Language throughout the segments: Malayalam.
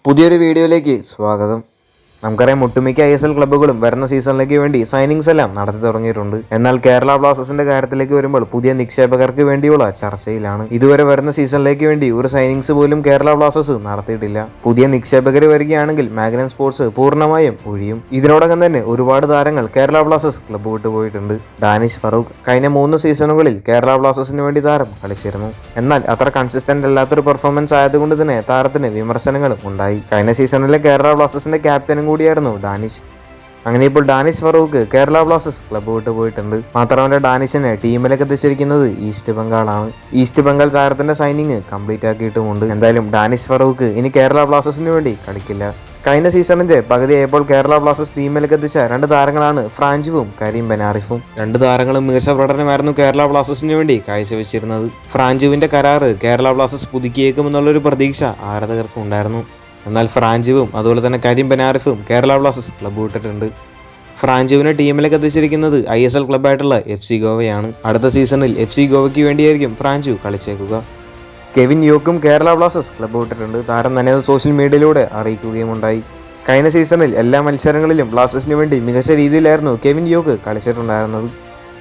പുതിയൊരു വീഡിയോയിലേക്ക് സ്വാഗതം. നമുക്കറിയാം ഒട്ടുമിക്ക ISL ക്ലബ്ബുകളും വരുന്ന സീസണിലേക്ക് വേണ്ടി സൈനിങ്സ് എല്ലാം നടത്തി തുടങ്ങിയിട്ടുണ്ട്. എന്നാൽ കേരള ബ്ലാസ്റ്റേഴ്സിന്റെ കാര്യത്തിലേക്ക് വരുമ്പോൾ പുതിയ നിക്ഷേപകർക്ക് വേണ്ടിയുള്ള ചർച്ചയിലാണ്. ഇതുവരെ വരുന്ന സീസണിലേക്ക് വേണ്ടി ഒരു സൈനിങ്സ് പോലും കേരള ബ്ലാസ്റ്റേഴ്സ് നടത്തിയിട്ടില്ല. പുതിയ നിക്ഷേപകർ വരികയാണെങ്കിൽ മാഗ്നം സ്പോർട്സ് പൂർണ്ണമായും ഒഴിയും. ഇതിനോടകം തന്നെ ഒരുപാട് താരങ്ങൾ കേരള ബ്ലാസ്റ്റേഴ്സ് ക്ലബ്ബ് വിട്ടുപോയിട്ടുണ്ട്. ഡാനിഷ് ഫറൂഖ് കഴിഞ്ഞ 3 സീസണുകളിൽ കേരള ബ്ലാസ്റ്റേഴ്സിന് വേണ്ടി താരം കളിച്ചിരുന്നു. എന്നാൽ അത്ര കൺസിസ്റ്റന്റ് അല്ലാത്തൊരു പെർഫോമൻസ് ആയതുകൊണ്ട് തന്നെ താരത്തിന് വിമർശനങ്ങളും ഉണ്ടായി. കഴിഞ്ഞ സീസണിലെ കേരള ബ്ലാസ്റ്റേഴ്സിന്റെ ക്യാപ്റ്റനും കൂടിയായിരുന്നു ഡാനിഷ്. അങ്ങനെ ഇപ്പോൾ ഡാനിഷ് ഫറൂഖ് കേരള ബ്ലാസ്റ്റേഴ്സ് ക്ലബ്ബ് വിട്ട് പോയിട്ടുണ്ട്. മാത്രമല്ല ഡാനിഷിനെ ടീമിലേക്ക് എത്തിച്ചിരിക്കുന്നത് ഈസ്റ്റ് ബംഗാളാണ്. ഈസ്റ്റ് ബംഗാൾ താരത്തിന്റെ സൈനിങ് കംപ്ലീറ്റ് ആക്കിയിട്ടുമുണ്ട്. എന്തായാലും ഡാനിഷ് ഫറൂഖ് ഇനി കേരള ബ്ലാസ്റ്റേഴ്സിന് വേണ്ടി കളിക്കില്ല. കഴിഞ്ഞ സീസണിന്റെ പകുതിയായപ്പോൾ കേരള ബ്ലാസ്റ്റേഴ്സ് ടീമിലേക്ക് എത്തിച്ച 2 താരങ്ങളാണ് ഫ്രാഞ്ചുവും കരീം ബെനാറിഫും. 2 താരങ്ങളും മികച്ച പ്രകടനമായിരുന്നു കേരള ബ്ലാസ്റ്റേഴ്സിന് വേണ്ടി കാഴ്ചവെച്ചിരുന്നത്. ഫ്രാഞ്ചുവിന്റെ കരാറ് കേരള ബ്ലാസ്റ്റേഴ്സ് പുതുക്കിയേക്കുമെന്നുള്ളൊരു പ്രതീക്ഷ ആരാധകർക്ക് ഉണ്ടായിരുന്നു. എന്നാൽ ഫ്രാഞ്ചുവും അതുപോലെ തന്നെ കരീം ബെനാറിഫും കേരള ബ്ലാസ്റ്റേഴ്സ് ക്ലബ്ബ് വിട്ടിട്ടുണ്ട്. ഫ്രാഞ്ചുവിനെ ടീമിലേക്ക് എത്തിച്ചിരിക്കുന്നത് ISL ക്ലബ്ബായിട്ടുള്ള FC ഗോവയാണ്. അടുത്ത സീസണിൽ FC ഗോവയ്ക്ക് വേണ്ടിയായിരിക്കും ഫ്രാഞ്ചു കളിച്ചേക്കുക. കെവിൻ യോക്കും കേരള ബ്ലാസ്റ്റേഴ്സ് ക്ലബ്ബ് വിട്ടിട്ടുണ്ട്. താരം തന്നെ സോഷ്യൽ മീഡിയയിലൂടെ അറിയിക്കുകയുമുണ്ടായി. കഴിഞ്ഞ സീസണിൽ എല്ലാ മത്സരങ്ങളിലും ബ്ലാസ്റ്റേഴ്സിന് വേണ്ടി മികച്ച രീതിയിലായിരുന്നു കെവിൻ യോക്ക് കളിച്ചിട്ടുണ്ടായിരുന്നത്.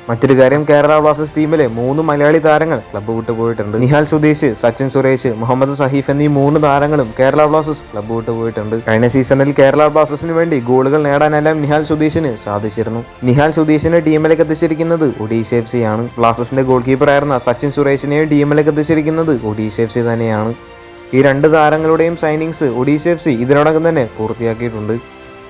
മറ്റൊരു കാര്യം, കേരള ബ്ലാസ്റ്റേഴ്സ് ടീമിലെ 3 മലയാളി താരങ്ങൾ ക്ലബ്ബ് വിട്ടുപോയിട്ടുണ്ട്. നിഹാൽ സുദേശ്, സച്ചിൻ സുരേഷ്, മുഹമ്മദ് സഹീഫ് എന്നീ 3 താരങ്ങളും കേരള ബ്ലാസ്റ്റേഴ്സ് ക്ലബ്ബ് വിട്ടുപോയിട്ടുണ്ട്. കഴിഞ്ഞ സീസണിൽ കേരള ബ്ലാസ്റ്റേഴ്സിന് വേണ്ടി ഗോളുകൾ നേടാനെല്ലാം നിഹാൽ സുദേശിന് സാധിച്ചിരുന്നു. നിഹാൽ സുദേശിനെ ടീമിലേക്ക് എത്തിച്ചിരിക്കുന്നത് ഒഡീഷ FC ആണ്. ബ്ലാസ്റ്റേഴ്സിന്റെ ഗോൾ കീപ്പറായിരുന്ന സച്ചിൻ സുരേഷിനെ ടീമിലേക്ക് എത്തിച്ചിരിക്കുന്നത് ഒഡീഷ FC തന്നെയാണ്. ഈ 2 താരങ്ങളുടെയും സൈനിങ്സ് ഒഡീഷ FC ഇതിനോടകം തന്നെ പൂർത്തിയാക്കിയിട്ടുണ്ട്.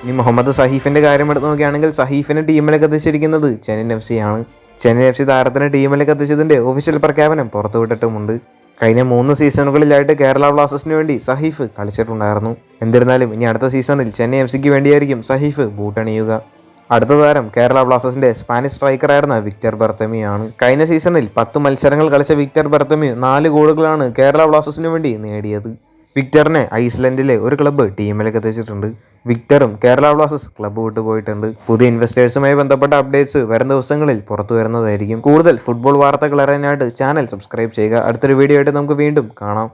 ഇനി മുഹമ്മദ് സഹീഫിന്റെ കാര്യം എടുത്ത് നോക്കുകയാണെങ്കിൽ സഹീഫിനെ ടീമിലേക്ക് എത്തിച്ചിരിക്കുന്നത് ചെന്നൈയിൻ FC ആണ്. ചെന്നൈയിൻ FC താരത്തിന് ടീമിലേക്ക് എത്തിച്ചതിന്റെ ഒഫീഷ്യൽ പ്രഖ്യാപനം പുറത്തുവിട്ടിട്ടുമുണ്ട്. കഴിഞ്ഞ 3 സീസണുകളിലായിട്ട് കേരള ബ്ലാസ്റ്റേഴ്സിന് വേണ്ടി സഹീഫ് കളിച്ചിട്ടുണ്ടായിരുന്നു. എന്നിരുന്നാലും ഇനി അടുത്ത സീസണിൽ ചെന്നൈ FCക്ക് വേണ്ടിയായിരിക്കും സഹീഫ് ബൂട്ടണിയുക. അടുത്ത താരം കേരള ബ്ലാസ്റ്റേഴ്സിന്റെ സ്പാനിഷ് സ്ട്രൈക്കറായിരുന്ന വിക്ടർ ബർത്തമ്യു ആണ്. കഴിഞ്ഞ സീസണിൽ 10 മത്സരങ്ങൾ കളിച്ച വിക്ടർ ബർത്തമ്യു 4 ഗോളുകളാണ് കേരള ബ്ലാസ്റ്റേഴ്സിന് വേണ്ടി നേടിയത്. വിക്ടറിനെ ഐസ്ലൻഡിലെ ഒരു ക്ലബ്ബ് ടീമിലേക്ക് എത്തിച്ചിട്ടുണ്ട്. വിക്ടറും കേരള ബ്ലാസ്റ്റേഴ്സ് ക്ലബ്ബ് വിട്ടുപോയിട്ടുണ്ട്. പുതിയ ഇൻവെസ്റ്റേഴ്സുമായി ബന്ധപ്പെട്ട അപ്ഡേറ്റ്സ് വരും ദിവസങ്ങളിൽ പുറത്തു വരുന്നതായിരിക്കും. കൂടുതൽ ഫുട്ബോൾ വാർത്തകൾ അറിയാനായിട്ട് ചാനൽ സബ്സ്ക്രൈബ് ചെയ്യുക. അടുത്തൊരു വീഡിയോ ആയിട്ട് നമുക്ക് വീണ്ടും കാണാം.